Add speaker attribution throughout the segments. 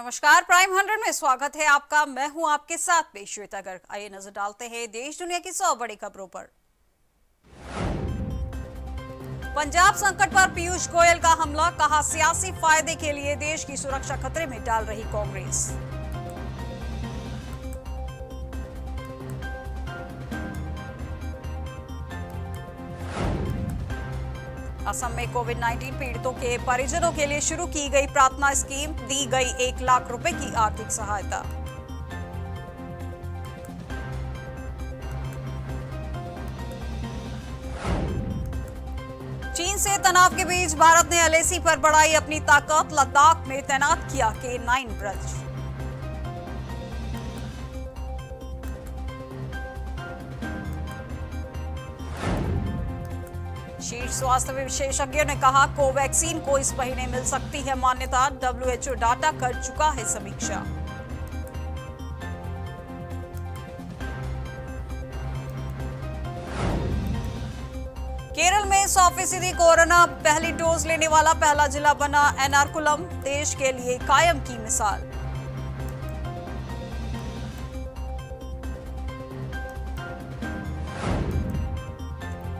Speaker 1: नमस्कार, प्राइम 100 में स्वागत है आपका। मैं हूं आपके साथ में श्वेता गर्ग। आइए नजर डालते हैं देश दुनिया की 100 बड़ी खबरों पर। पंजाब संकट पर पीयूष गोयल का हमला, कहा सियासी फायदे के लिए देश की सुरक्षा खतरे में डाल रही कांग्रेस। असम में कोविड-19 पीड़ितों के परिजनों के लिए शुरू की गई प्रार्थना स्कीम, दी गई 1 लाख रुपए की आर्थिक सहायता। चीन से तनाव के बीच भारत ने एलएसी पर बढ़ाई अपनी ताकत, लद्दाख में तैनात किया K9 ब्रज। शीर्ष स्वास्थ्य विशेषज्ञों ने कहा कोवैक्सीन को इस महीने मिल सकती है मान्यता, WHO डाटा कर चुका है समीक्षा। केरल में 100% कोरोना पहली डोज लेने वाला पहला जिला बना एर्नाकुलम, देश के लिए कायम की मिसाल।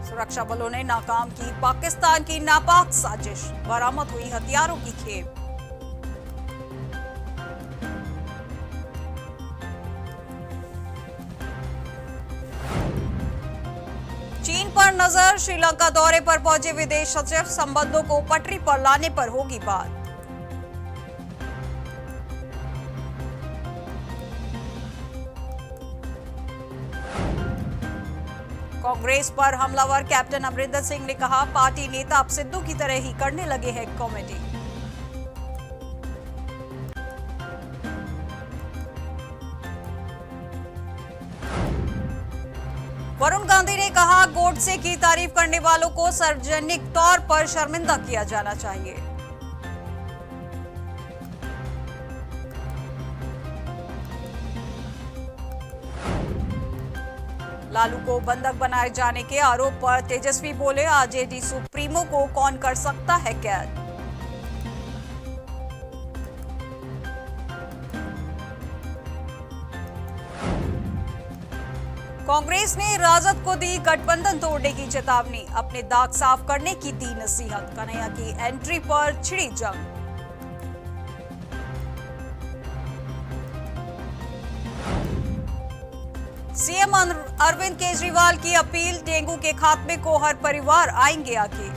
Speaker 1: सुरक्षा बलों ने नाकाम की पाकिस्तान की नापाक साजिश, बरामद हुई हथियारों की खेप। चीन पर नजर, श्रीलंका दौरे पर पहुंचे विदेश सचिव, संबंधों को पटरी पर लाने पर होगी बात। कांग्रेस पर हमलावर कैप्टन अमरिंदर सिंह ने कहा पार्टी नेता अब सिद्धू की तरह ही करने लगे हैं कॉमेडी। वरुण गांधी ने कहा गोडसे की तारीफ करने वालों को सार्वजनिक तौर पर शर्मिंदा किया जाना चाहिए। लालू को बंधक बनाए जाने के आरोप पर तेजस्वी बोले आरजेडी सुप्रीमो को कौन कर सकता है कैद। कांग्रेस ने राजद को दी गठबंधन तोड़ने की चेतावनी, अपने दाग साफ करने की दी नसीहत, कन्हैया की एंट्री पर छिड़ी जंग। सीएम अरविंद केजरीवाल की अपील, डेंगू के खात्मे को हर परिवार आएंगे आगे।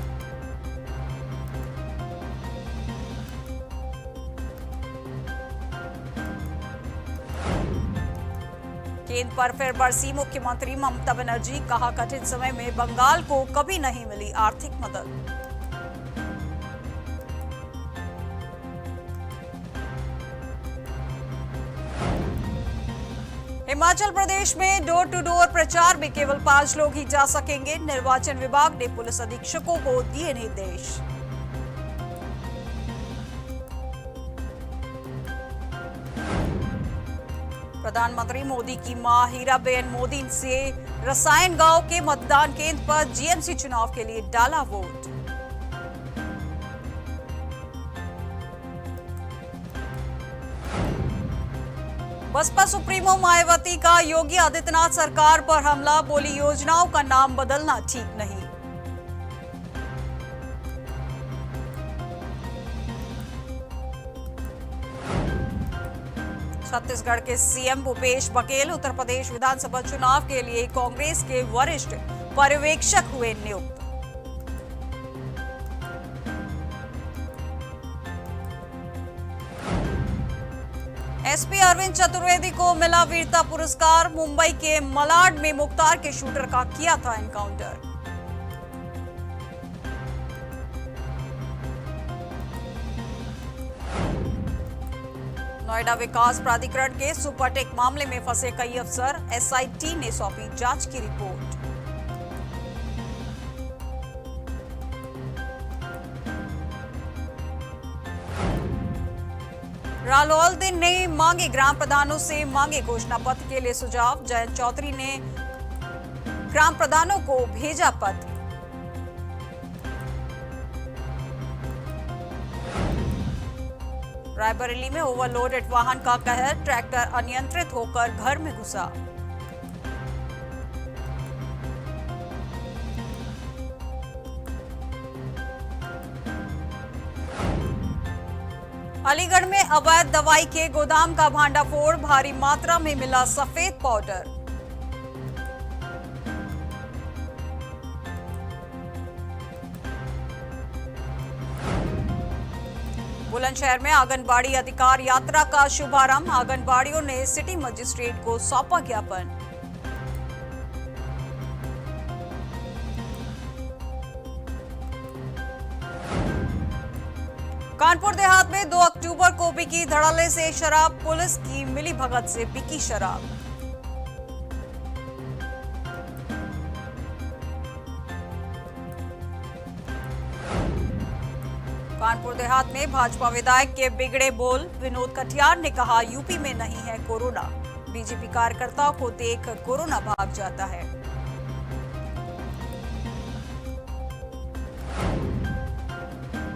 Speaker 1: केंद्र पर फिर बरसी मुख्यमंत्री ममता बनर्जी, कहा कठिन समय में बंगाल को कभी नहीं मिली आर्थिक मदद। हिमाचल प्रदेश में डोर टू डोर प्रचार में केवल 5 लोग ही जा सकेंगे, निर्वाचन विभाग ने पुलिस अधीक्षकों को दिए निर्देश। प्रधानमंत्री मोदी की मां हीराबेन मोदी से रसायन गांव के मतदान केंद्र पर जीएमसी चुनाव के लिए डाला वोट। बसपा सुप्रीमो मायावती का योगी आदित्यनाथ सरकार पर हमला, बोली योजनाओं का नाम बदलना ठीक नहीं। छत्तीसगढ़ के सीएम भूपेश बघेल उत्तर प्रदेश विधानसभा चुनाव के लिए कांग्रेस के वरिष्ठ पर्यवेक्षक हुए नियुक्त। एसपी अरविंद चतुर्वेदी को मिला वीरता पुरस्कार, मुंबई के मलाड में मुख्तार के शूटर का किया था एनकाउंटर। नोएडा विकास प्राधिकरण के सुपरटेक मामले में फंसे कई अफसर, एसआईटी ने सौंपी जांच की रिपोर्ट। रालोल दिन ने मांगे ग्राम प्रधानों से, मांगे घोषणा पत्र के लिए सुझाव, जयंत चौधरी ने ग्राम प्रधानों को भेजा पत्र। रायबरेली में ओवरलोडेड वाहन का कहर, ट्रैक्टर अनियंत्रित होकर घर में घुसा। अलीगढ़ में अवैध दवाई के गोदाम का भांडाफोड़, भारी मात्रा में मिला सफेद पाउडर। बुलंदशहर में आंगनबाड़ी अधिकार यात्रा का शुभारंभ, आंगनबाड़ियों ने सिटी मजिस्ट्रेट को सौंपा ज्ञापन। कानपुर देहात में 2 अक्टूबर को बिकी धड़ल्ले से शराब, पुलिस की मिली भगत से बिकी शराब। कानपुर देहात में भाजपा विधायक के बिगड़े बोल, विनोद कटियार ने कहा यूपी में नहीं है कोरोना, बीजेपी कार्यकर्ताओं को देख कोरोना भाग जाता है।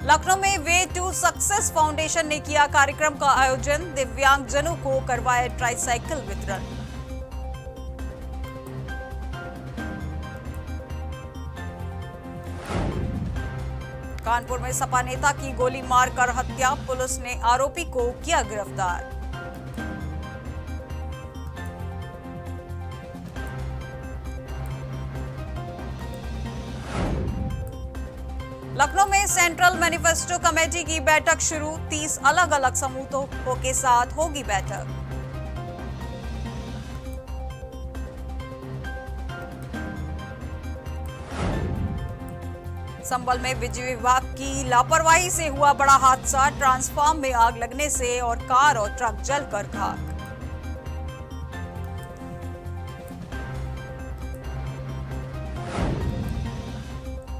Speaker 1: लखनऊ में वे टू सक्सेस फाउंडेशन ने किया कार्यक्रम का आयोजन, दिव्यांगजनों को करवाया ट्राईसाइकिल वितरण। कानपुर में सपा नेता की गोली मारकर हत्या, पुलिस ने आरोपी को किया गिरफ्तार। लखनऊ में सेंट्रल मैनिफेस्टो कमेटी की बैठक शुरू, 30 अलग अलग समूहों के साथ होगी बैठक। संभल में बिजली विभाग की लापरवाही से हुआ बड़ा हादसा, ट्रांसफार्मर में आग लगने से और कार और ट्रक जलकर खाक।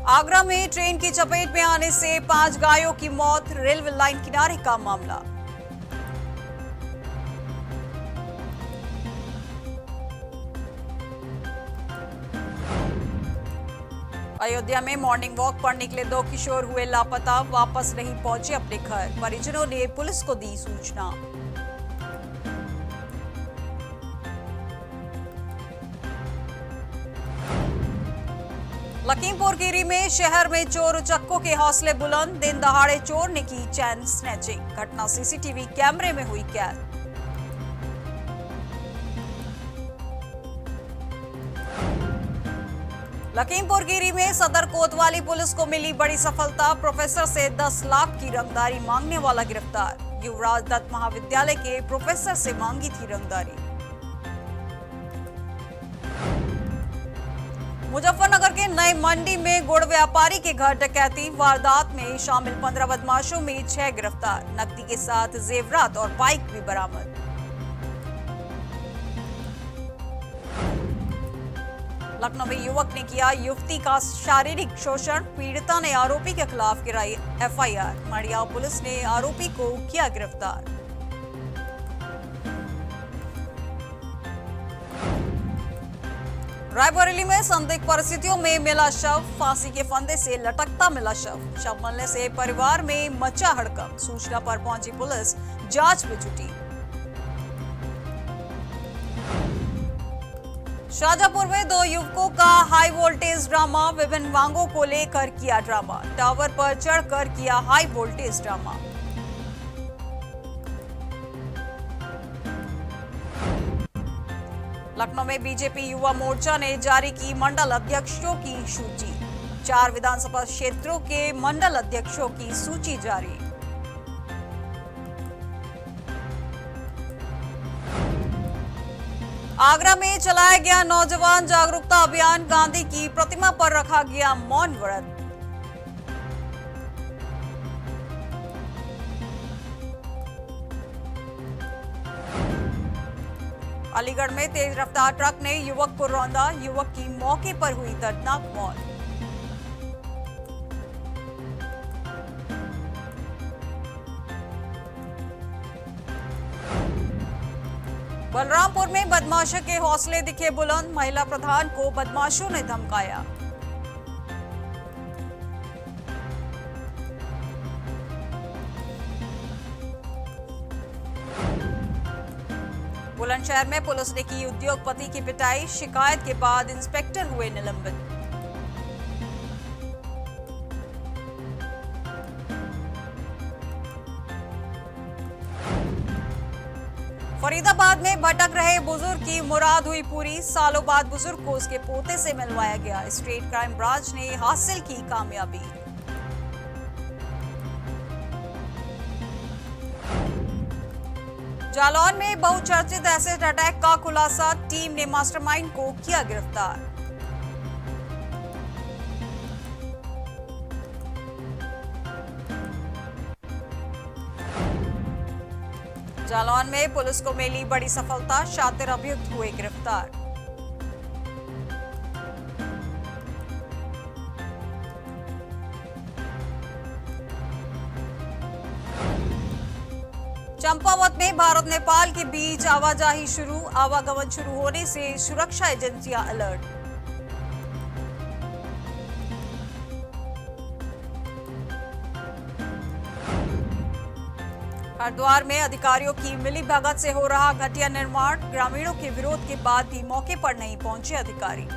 Speaker 1: आगरा में ट्रेन की चपेट में आने से 5 गायों की मौत, रेलवे लाइन किनारे का मामला। अयोध्या में मॉर्निंग वॉक पर निकले 2 किशोर हुए लापता, वापस नहीं पहुंचे अपने घर, परिजनों ने पुलिस को दी सूचना। लखीमपुर खीरी में शहर में चोर उचक्कों के हौसले बुलंद, दिन दहाड़े चोर ने की चैन स्नैचिंग, घटना सीसीटीवी कैमरे में हुई कैद। लखीमपुर खीरी में सदर कोतवाली पुलिस को मिली बड़ी सफलता, प्रोफेसर से 10 लाख की रंगदारी मांगने वाला गिरफ्तार, युवराज दत्त महाविद्यालय के प्रोफेसर से मांगी थी रंगदारी। मुजफ्फरनगर के नए मंडी में गुड़ व्यापारी के घर डकैती, वारदात में शामिल 15 बदमाशों में 6 गिरफ्तार, नकदी के साथ जेवरात और बाइक भी बरामद। लखनऊ में युवक ने किया युवती का शारीरिक शोषण, पीड़िता ने आरोपी के खिलाफ गिराई एफआईआर, मड़ियाव पुलिस ने आरोपी को किया गिरफ्तार। रायबरेली में संदिग्ध परिस्थितियों में मिला शव, फांसी के फंदे से लटकता मिला शव, शव मिलने से परिवार में मचा हड़कंप, सूचना पर पहुंची पुलिस जांच में जुटी। शाहजहांपुर में 2 युवकों का हाई वोल्टेज ड्रामा, विभिन्न मांगों को लेकर किया ड्रामा, टावर पर चढ़कर किया हाई वोल्टेज ड्रामा। लखनऊ में बीजेपी युवा मोर्चा ने जारी की मंडल अध्यक्षों की सूची, 4 विधानसभा क्षेत्रों के मंडल अध्यक्षों की सूची जारी। आगरा में चलाया गया नौजवान जागरूकता अभियान, गांधी की प्रतिमा पर रखा गया मौन व्रत। अलीगढ़ में तेज रफ्तार ट्रक ने युवक को रौंदा, युवक की मौके पर हुई दर्दनाक मौत। बलरामपुर में बदमाशों के हौसले दिखे बुलंद, महिला प्रधान को बदमाशों ने धमकाया। बुलंदशहर में पुलिस ने की उद्योगपति की पिटाई, शिकायत के बाद इंस्पेक्टर हुए निलंबित। फरीदाबाद में भटक रहे बुजुर्ग की मुराद हुई पूरी, सालों बाद बुजुर्ग को उसके पोते से मिलवाया गया। स्टेट क्राइम ब्रांच ने हासिल की कामयाबी। जालौन में बहुचर्चित एसिड अटैक का खुलासा, टीम ने मास्टरमाइंड को किया गिरफ्तार। जालौन में पुलिस को मिली बड़ी सफलता, शातिर अभियुक्त हुए गिरफ्तार। चंपावत में भारत नेपाल के बीच आवाजाही शुरू, आवागमन शुरू होने से सुरक्षा एजेंसियां अलर्ट। हरिद्वार में अधिकारियों की मिलीभगत से हो रहा घटिया निर्माण, ग्रामीणों के विरोध के बाद भी मौके पर नहीं पहुंचे अधिकारी।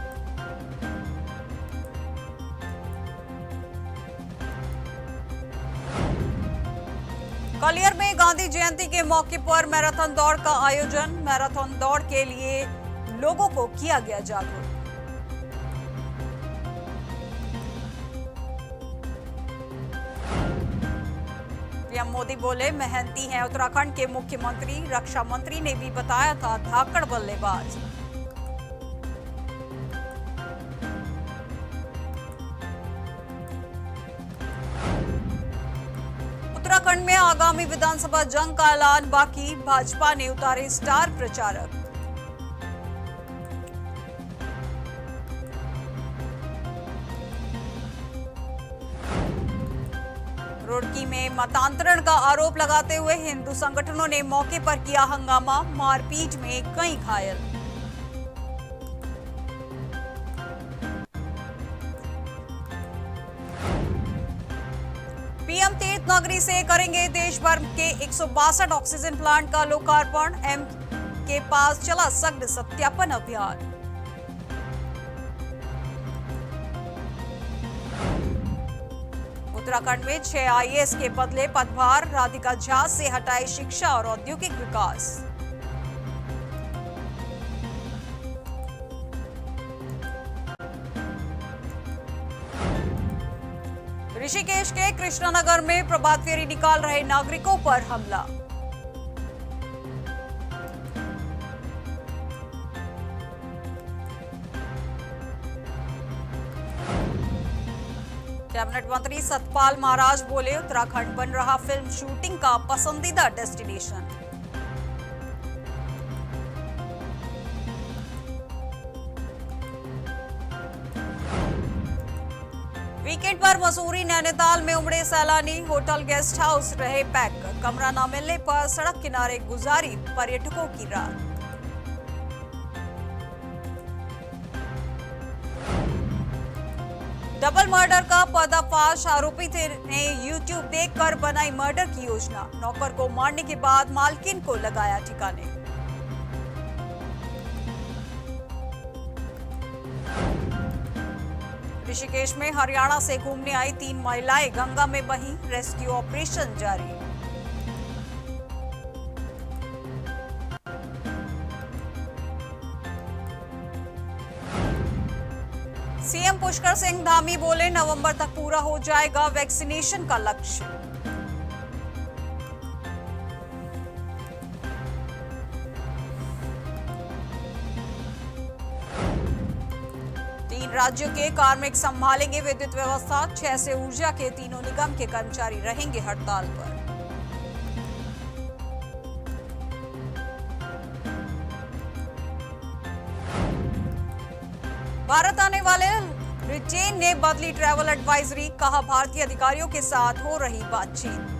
Speaker 1: कलियर में गांधी जयंती के मौके पर मैराथन दौड़ का आयोजन, मैराथन दौड़ के लिए लोगों को किया गया जागरूक। पीएम मोदी बोले, मेहनती हैं उत्तराखंड के मुख्यमंत्री, रक्षा मंत्री ने भी बताया था धाकड़ बल्लेबाज। उत्तराखंड में आगामी विधानसभा जंग का ऐलान बाकी, भाजपा ने उतारे स्टार प्रचारक। रुड़की में मतांतरण का आरोप लगाते हुए हिंदू संगठनों ने मौके पर किया हंगामा, मारपीट में कई घायल। पीएम तीर्थ नगरी से करेंगे देश भर के 162 ऑक्सीजन प्लांट का लोकार्पण, एम के पास चला सघन सत्यापन अभियान। उत्तराखंड में 6 आईएएस के बदले पदभार, राधिका झा से हटाए शिक्षा और औद्योगिक विकास। ऋषिकेश के कृष्णानगर में प्रभात फेरी निकाल रहे नागरिकों पर हमला। कैबिनेट मंत्री सतपाल महाराज बोले, उत्तराखंड बन रहा फिल्म शूटिंग का पसंदीदा डेस्टिनेशन। वीकेंड पर मसूरी नैनीताल में उमड़े सैलानी, होटल गेस्ट हाउस रहे पैक, कमरा न मिलने पर सड़क किनारे गुजारी पर्यटकों की रात। डबल मर्डर का पर्दाफाश, आरोपी ने यूट्यूब देखकर बनाई मर्डर की योजना, नौकर को मारने के बाद मालकिन को लगाया ठिकाने। ऋषिकेश में हरियाणा से घूमने आई 3 महिलाएं गंगा में बही, रेस्क्यू ऑपरेशन जारी। सीएम पुष्कर सिंह धामी बोले, नवंबर तक पूरा हो जाएगा वैक्सीनेशन का लक्ष्य। राज्यों के कार्मिक संभालेंगे विद्युत व्यवस्था, 6 से ऊर्जा के तीनों निगम के कर्मचारी रहेंगे हड़ताल पर। भारत आने वाले ब्रिटेन ने बदली ट्रैवल एडवाइजरी, कहा भारतीय अधिकारियों के साथ हो रही बातचीत।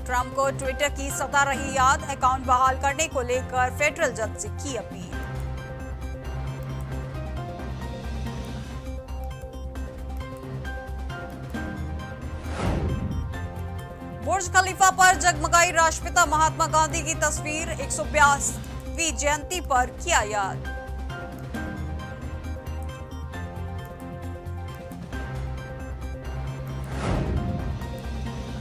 Speaker 1: ट्रंप को ट्विटर की सता रही याद, अकाउंट बहाल करने को लेकर फेडरल जज से की अपील। बुर्ज खलीफा पर जगमगाई राष्ट्रपिता महात्मा गांधी की तस्वीर, 182वीं जयंती पर किया याद।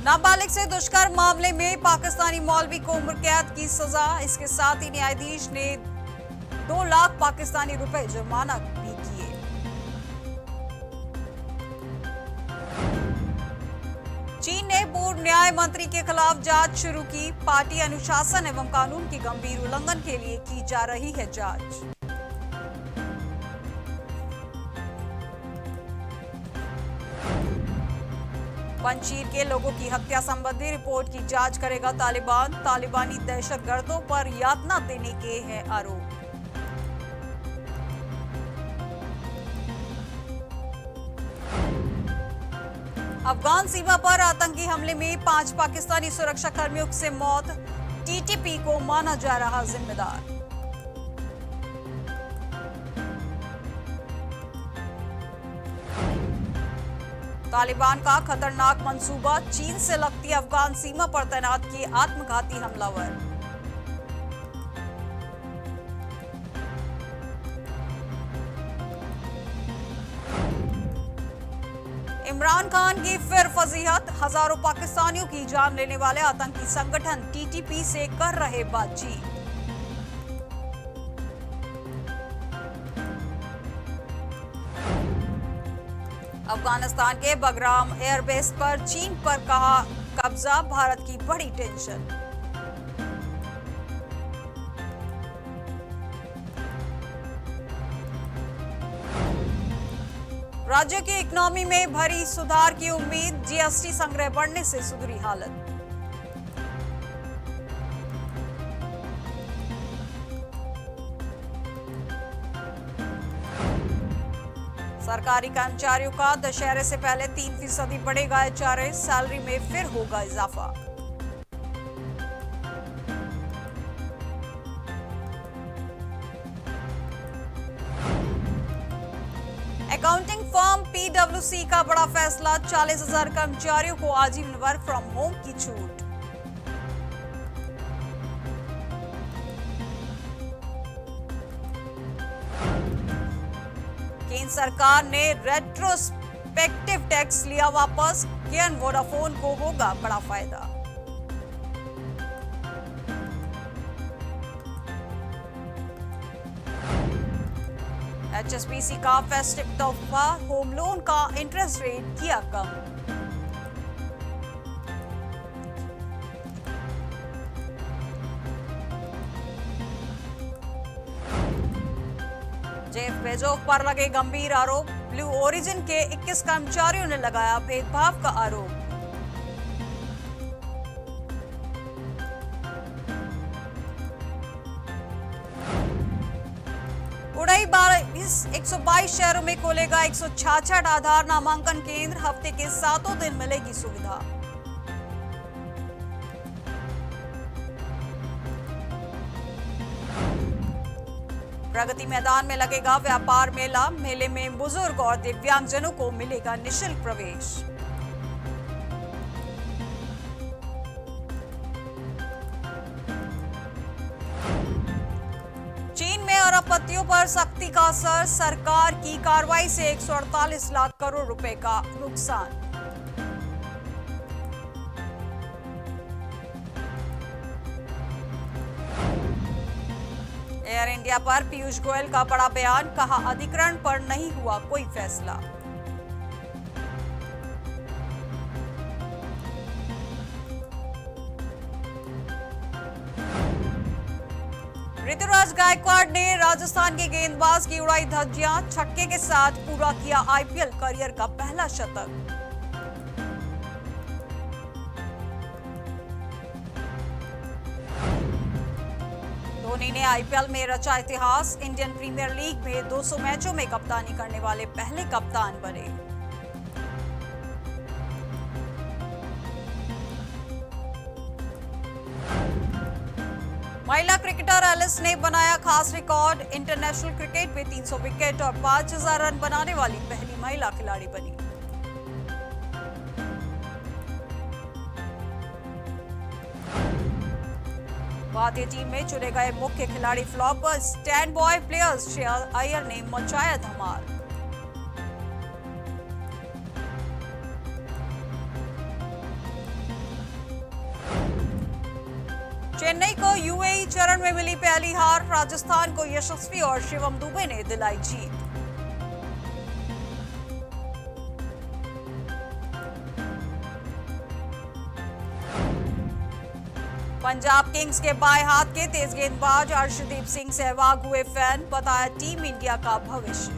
Speaker 1: नाबालिग से दुष्कर्म मामले में पाकिस्तानी मौलवी को उम्र कैद की सजा। इसके साथ ही न्यायाधीश ने 2 लाख पाकिस्तानी रुपए जुर्माना भी किए। चीन ने पूर्व न्याय मंत्री के खिलाफ जांच शुरू की। पार्टी अनुशासन एवं कानून के गंभीर उल्लंघन के लिए की जा रही है जांच। पंजशीर के लोगों की हत्या संबंधी रिपोर्ट की जांच करेगा तालिबान। तालिबानी दहशतगर्दों पर यातना देने के हैं आरोप। अफगान सीमा पर आतंकी हमले में 5 पाकिस्तानी सुरक्षा कर्मियों से मौत। टीटीपी को माना जा रहा जिम्मेदार। तालिबान का खतरनाक मंसूबा, चीन से लगती अफगान सीमा पर तैनात किए आत्मघाती हमलावर। इमरान खान की फिर फजीहत, हजारों पाकिस्तानियों की जान लेने वाले आतंकी संगठन टीटीपी से कर रहे बातचीत। अफगानिस्तान के बगराम एयरबेस पर चीन पर कहा कब्जा, भारत की बड़ी टेंशन। राज्य की इकोनॉमी में भरी सुधार की उम्मीद, जीएसटी संग्रह बढ़ने से सुधरी हालत। सरकारी कर्मचारियों का दशहरे से पहले 3% बढ़ेगा एचआरए, सैलरी में फिर होगा इजाफा। अकाउंटिंग फर्म पीडब्ल्यूसी का बड़ा फैसला, 40,000 कर्मचारियों को आजीवन वर्क फ्रॉम होम की छूट। केंद्र सरकार ने रेट्रोस्पेक्टिव टैक्स लिया वापस, केएन वोडाफोन को होगा बड़ा फायदा। एचएसबीसी का फेस्टिव तोहफा, होम लोन का इंटरेस्ट रेट किया कम। जेफ बेजोस पर लगे गंभीर आरोप, ब्लू ओरिजिन के 21 कर्मचारियों ने लगाया भेदभाव का आरोप। उड़ाई 122 शहरों में खोलेगा 166 आधार नामांकन केंद्र, हफ्ते के 7 दिन मिलेगी सुविधा। प्रगति मैदान में लगेगा व्यापार मेला, मेले में बुजुर्ग और दिव्यांगजनों को मिलेगा निःशुल्क प्रवेश। चीन में अरबपतियों पर सख्ती का असर, सरकार की कार्रवाई से 148 लाख करोड़ रुपए का नुकसान। एयर इंडिया पर पीयूष गोयल का बड़ा बयान, कहा अधिग्रहण पर नहीं हुआ कोई फैसला। ऋतुराज गायकवाड़ ने राजस्थान के गेंदबाज की उड़ाई धज्जियां, छक्के के साथ पूरा किया आईपीएल करियर का पहला शतक। धोनी ने आईपीएल में रचा इतिहास, इंडियन प्रीमियर लीग में 200 मैचों में कप्तानी करने वाले पहले कप्तान बने। महिला क्रिकेटर एलिस ने बनाया खास रिकॉर्ड, इंटरनेशनल क्रिकेट में 300 विकेट और 5000 रन बनाने वाली पहली महिला खिलाड़ी बनी। भारतीय टीम में चुने गए मुख्य खिलाड़ी flop, stand boy players Shreyas Iyer ने मचाया धमाल। चेन्नई को यूएई चरण में मिली पहली हार, राजस्थान को यशस्वी और शिवम दुबे ने दिलाई जीत। पंजाब किंग्स के बाएं हाथ के तेज गेंदबाज अर्शदीप सिंह सहवाग हुए फैन, बताया टीम इंडिया का भविष्य।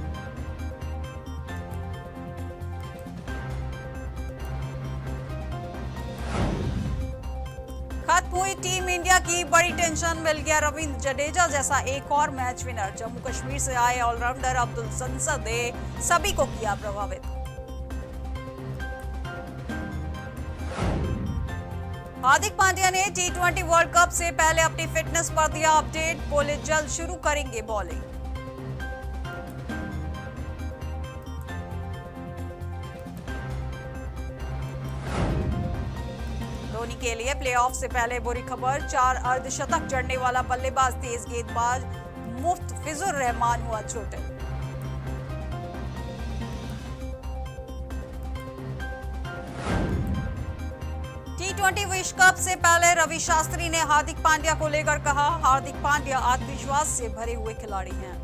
Speaker 1: खत्म हुई टीम इंडिया की बड़ी टेंशन, मिल गया रविंद्र जडेजा जैसा एक और मैच विनर। जम्मू कश्मीर से आए ऑलराउंडर अब्दुल संसद ने सभी को किया प्रभावित। हार्दिक पांड्या ने टी20 वर्ल्ड कप से पहले अपनी फिटनेस पर दिया अपडेट, बोले जल्द शुरू करेंगे बॉलिंग। धोनी के लिए प्लेऑफ से पहले बुरी खबर, 4 अर्धशतक जड़ने वाला बल्लेबाज तेज गेंदबाज मुस्तफिजुर रहमान हुआ चोटिल। टी20 विश्व कप से पहले रवि शास्त्री ने हार्दिक पांड्या को लेकर कहा, हार्दिक पांड्या आत्मविश्वास से भरे हुए खिलाड़ी हैं।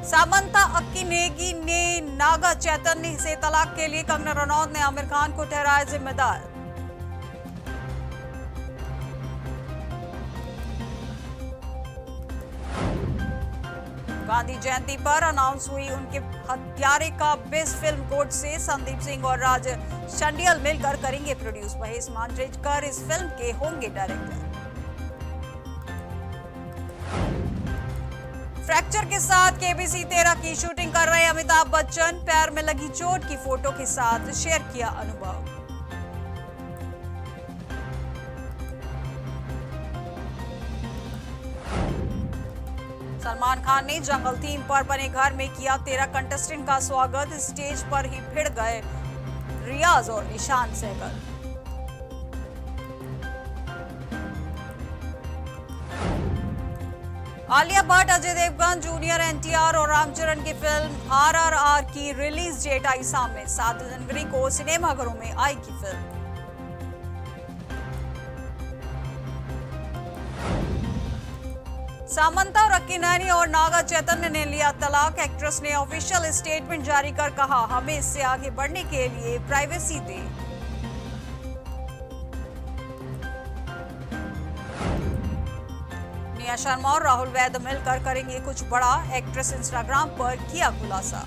Speaker 1: सामंता अक्किनेगी ने नागा चैतन्य से तलाक के लिए कंगना रनौत ने आमिर खान को ठहराया जिम्मेदार। गांधी जयंती पर अनाउंस हुई उनके हत्यारे का बेस्ट फिल्म कोर्ट से, संदीप सिंह और राज चंडियल मिलकर करेंगे प्रोड्यूस। महेश मांजरेकर इस फिल्म के होंगे डायरेक्टर। फ्रैक्चर के साथ केबीसी 13 की शूटिंग कर रहे अमिताभ बच्चन, पैर में लगी चोट की फोटो के साथ शेयर किया अनुभव। सलमान खान ने जंगल थीम पर बने घर में किया 13 कंटेस्टेंट का स्वागत, स्टेज पर ही भिड़ गए रियाज और ईशान सहगल। आलिया भट्ट, अजय देवगन, जूनियर एनटीआर और रामचरण की फिल्म आरआरआर की रिलीज डेट आई सामने, 7 जनवरी को सिनेमाघरों में आएगी फिल्म। सामंता और अक्किनेनी और नागा चैतन्य ने लिया तलाक, एक्ट्रेस ने ऑफिशियल स्टेटमेंट जारी कर कहा, हमें इससे आगे बढ़ने के लिए प्राइवेसी दे। निया शर्मा और राहुल वैद मिलकर करेंगे कुछ बड़ा, एक्ट्रेस इंस्टाग्राम पर किया खुलासा।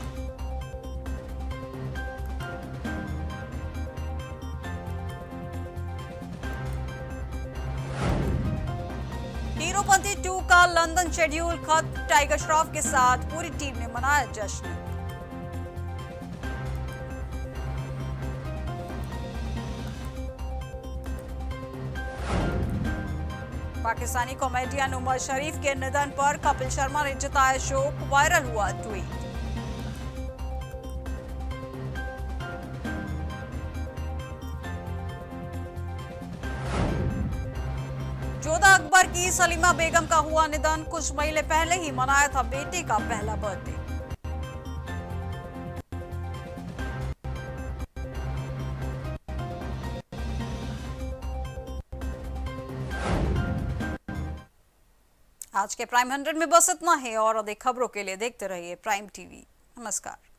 Speaker 1: हीरोपंती 2 का लंदन शेड्यूल खत्म, टाइगर श्रॉफ के साथ पूरी टीम ने मनाया जश्न। पाकिस्तानी कॉमेडियन उमर शरीफ के निधन पर कपिल शर्मा ने जताया शोक, वायरल हुआ ट्वीट। जोधा अकबर की सलीमा बेगम का हुआ निधन, कुछ महीने पहले ही मनाया था बेटे का पहला बर्थडे। आज के प्राइम 100 में बस इतना है और अधिक खबरों के लिए देखते रहिए प्राइम टीवी। नमस्कार।